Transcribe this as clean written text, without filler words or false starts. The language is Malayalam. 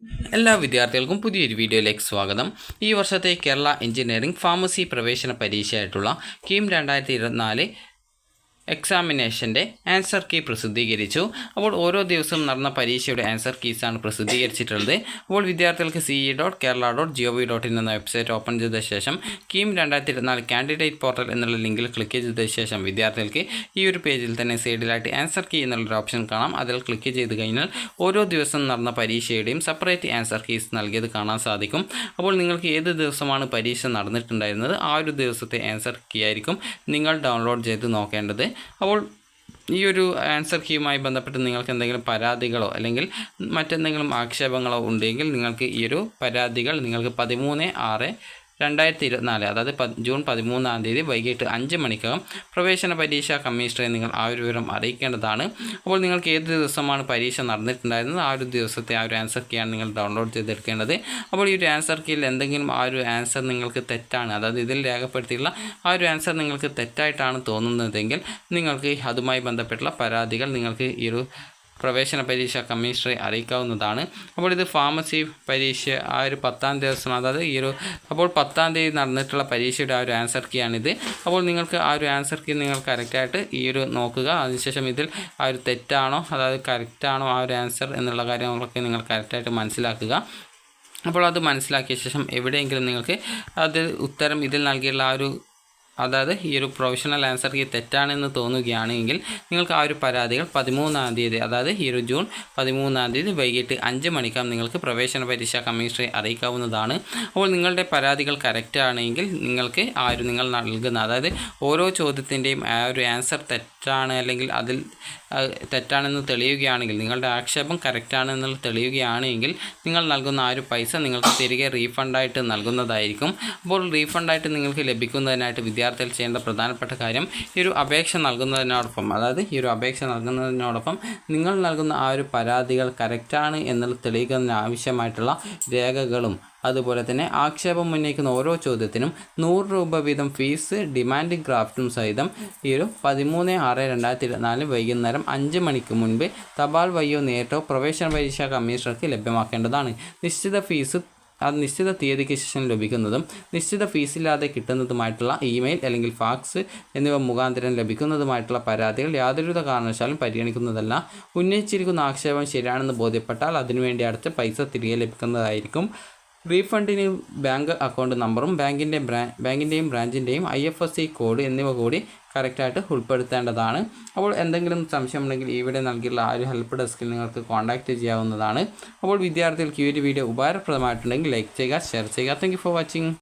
എല്ലാ വിദ്യാർത്ഥികൾക്കും പുതിയൊരു വീഡിയോയിലേക്ക് സ്വാഗതം. ഈ വർഷത്തെ കേരള എഞ്ചിനീയറിംഗ് ഫാർമസി പ്രവേശന പരീക്ഷയായിട്ടുള്ള കീം 2024 എക്സാമിനേഷൻ്റെ ആൻസർ കീ പ്രസിദ്ധീകരിച്ചു. അപ്പോൾ ഓരോ ദിവസവും നടന്ന പരീക്ഷയുടെ ആൻസർ കീസാണ് പ്രസിദ്ധീകരിച്ചിട്ടുള്ളത്. അപ്പോൾ വിദ്യാർത്ഥികൾക്ക് ce.kerala.gov.in എന്ന വെബ്സൈറ്റ് ഓപ്പൺ ചെയ്ത ശേഷം കീം 2024 കാൻഡിഡേറ്റ് പോർട്ടൽ എന്നുള്ള ലിങ്കിൽ ക്ലിക്ക് ചെയ്ത ശേഷം വിദ്യാർത്ഥികൾക്ക് ഈ ഒരു പേജിൽ തന്നെ സൈഡിലായിട്ട് ആൻസർ കീ എന്നുള്ളൊരു ഓപ്ഷൻ കാണാം. അതിൽ ക്ലിക്ക് ചെയ്ത് കഴിഞ്ഞാൽ ഓരോ ദിവസം നടന്ന പരീക്ഷയുടെയും സെപ്പറേറ്റ് ആൻസർ കീസ് നൽകിയത് കാണാൻ സാധിക്കും. അപ്പോൾ നിങ്ങൾക്ക് ഏത് ദിവസമാണ് പരീക്ഷ നടന്നിട്ടുണ്ടായിരുന്നത് ആ ഒരു ദിവസത്തെ ആൻസർ കീ ആയിരിക്കും നിങ്ങൾ ഡൗൺലോഡ് ചെയ്ത് നോക്കേണ്ടത്. അപ്പോൾ ഈ ഒരു ആൻസർ കീയുമായി ബന്ധപ്പെട്ട് നിങ്ങൾക്ക് എന്തെങ്കിലും പരാതികളോ അല്ലെങ്കിൽ മറ്റെന്തെങ്കിലും ആക്ഷേപങ്ങളോ ഉണ്ടെങ്കിൽ നിങ്ങൾക്ക് ഈ ഒരു പരാതികൾ നിങ്ങൾക്ക് 13/6/2024 അതായത് ജൂൺ 13 വൈകിട്ട് 5 മണിക്കകം പ്രവേശന പരീക്ഷാ കമ്മീഷണറെ നിങ്ങൾ ആ ഒരു വിവരം അറിയിക്കേണ്ടതാണ്. അപ്പോൾ നിങ്ങൾക്ക് ഏത് ദിവസമാണ് പരീക്ഷ നടന്നിട്ടുണ്ടായിരുന്നത് ആ ഒരു ദിവസത്തെ ആ ഒരു ആൻസർ കീയാണ് നിങ്ങൾ ഡൗൺലോഡ് ചെയ്തെടുക്കേണ്ടത്. അപ്പോൾ ഈ ഒരു ആൻസർ കീയിൽ എന്തെങ്കിലും ആ ഒരു ആൻസർ നിങ്ങൾക്ക് തെറ്റാണ്, അതായത് ഇതിൽ രേഖപ്പെടുത്തിയുള്ള ആ ഒരു ആൻസർ നിങ്ങൾക്ക് തെറ്റായിട്ടാണ് തോന്നുന്നതെങ്കിൽ നിങ്ങൾക്ക് അതുമായി ബന്ധപ്പെട്ടുള്ള പരാതികൾ നിങ്ങൾക്ക് ഈ ഒരു പ്രവേശന പരീക്ഷ കമ്മീഷണറെ അറിയിക്കാവുന്നതാണ്. അപ്പോൾ ഇത് ഫാർമസി പരീക്ഷ ആ ഒരു 10ാം ദിവസം, അതായത് അപ്പോൾ 10ാം തീയതി നടന്നിട്ടുള്ള പരീക്ഷയുടെ ആ ഒരു ആൻസർ കീ ആണിത്. അപ്പോൾ നിങ്ങൾക്ക് ആ ഒരു ആൻസർ കീ നിങ്ങൾ കറക്റ്റായിട്ട് നോക്കുക. അതിനുശേഷം ഇതിൽ ആ ഒരു തെറ്റാണോ അതായത് കറക്റ്റാണോ ആ ഒരു ആൻസർ എന്നുള്ള കാര്യങ്ങളൊക്കെ നിങ്ങൾ കറക്റ്റായിട്ട് മനസ്സിലാക്കുക. അപ്പോൾ അത് മനസ്സിലാക്കിയ ശേഷം എവിടെയെങ്കിലും നിങ്ങൾക്ക് ഉത്തരം ഇതിൽ നൽകിയുള്ള അതായത് ഈ ഒരു പ്രൊവിഷണൽ ആൻസർ കീ തെറ്റാണെന്ന് തോന്നുകയാണെങ്കിൽ നിങ്ങൾക്ക് ആ ഒരു പരാതികൾ 13ാം തീയതി, അതായത് ജൂൺ 13 വൈകിട്ട് 5 മണിക്കകം നിങ്ങൾക്ക് പ്രവേശന പരീക്ഷാ കമ്മീഷണറെ അറിയിക്കാവുന്നതാണ്. അപ്പോൾ നിങ്ങളുടെ പരാതികൾ കറക്റ്റ് ആണെങ്കിൽ നിങ്ങൾക്ക് നിങ്ങൾ നൽകുന്ന, അതായത് ഓരോ ചോദ്യത്തിൻ്റെയും ആ ഒരു ആൻസർ തെറ്റാണ് അല്ലെങ്കിൽ അതിൽ തെറ്റാണെന്ന് തെളിയുകയാണെങ്കിൽ, നിങ്ങളുടെ ആക്ഷേപം കറക്റ്റാണെന്ന് തെളിയുകയാണെങ്കിൽ നിങ്ങൾ നൽകുന്ന ആ ഒരു പൈസ നിങ്ങൾക്ക് തിരികെ റീഫണ്ടായിട്ട് നൽകുന്നതായിരിക്കും. അപ്പോൾ റീഫണ്ടായിട്ട് നിങ്ങൾക്ക് ലഭിക്കുന്നതിനായിട്ട് വിദ്യാർത്ഥികൾ ചെയ്യേണ്ട പ്രധാനപ്പെട്ട കാര്യം ഈ ഒരു അപേക്ഷ നൽകുന്നതിനോടൊപ്പം, അതായത് നിങ്ങൾ നൽകുന്ന ആ ഒരു പരാതികൾ കറക്റ്റാണ് എന്ന് തെളിയിക്കുന്നതിന് ആവശ്യമായിട്ടുള്ള രേഖകളും അതുപോലെ തന്നെ ആക്ഷേപം ഉന്നയിക്കുന്ന ഓരോ ചോദ്യത്തിനും 100 രൂപ വീതം ഫീസ് ഡിമാൻഡ് ഗ്രാഫ്റ്റും സഹിതം 13/6/2024 വൈകുന്നേരം 5 മണിക്ക് മുൻപ് തപാൽ വഴിയോ നേരിട്ടോ പ്രവേശന പരീക്ഷാ കമ്മീഷണർക്ക് ലഭ്യമാക്കേണ്ടതാണ്. നിശ്ചിത തീയതിക്ക് ശേഷം ലഭിക്കുന്നതും നിശ്ചിത ഫീസില്ലാതെ കിട്ടുന്നതുമായിട്ടുള്ള ഇമെയിൽ അല്ലെങ്കിൽ ഫാക്സ് എന്നിവ മുഖാന്തരം ലഭിക്കുന്നതുമായിട്ടുള്ള പരാതികൾ യാതൊരുവിധ കാരണവശാലും പരിഗണിക്കുന്നതല്ല. ഉന്നയിച്ചിരിക്കുന്ന ആക്ഷേപം ശരിയാണെന്ന് ബോധ്യപ്പെട്ടാൽ അതിനുവേണ്ടി അടച്ച പൈസ തിരികെ ലഭിക്കുന്നതായിരിക്കും. റീഫണ്ടിന് ബാങ്ക് അക്കൗണ്ട് നമ്പറും ബാങ്കിൻ്റെയും ബ്രാഞ്ചിൻ്റെയും IFSC കോഡ് എന്നിവ കൂടി കറക്റ്റായിട്ട് ഉൾപ്പെടുത്തേണ്ടതാണ്. അപ്പോൾ എന്തെങ്കിലും സംശയമുണ്ടെങ്കിൽ ഇവിടെ നൽകിയുള്ള ആ ഒരു ഹെൽപ്പ് ഡെസ്കിൽ നിങ്ങൾക്ക് കോൺടാക്റ്റ് ചെയ്യാവുന്നതാണ്. അപ്പോൾ വിദ്യാർത്ഥികൾക്ക് ഈ ഒരു വീഡിയോ ഉപകാരപ്രദമായിട്ടുണ്ടെങ്കിൽ ലൈക്ക് ചെയ്യുക, ഷെയർ ചെയ്യുക. Thank you for watching.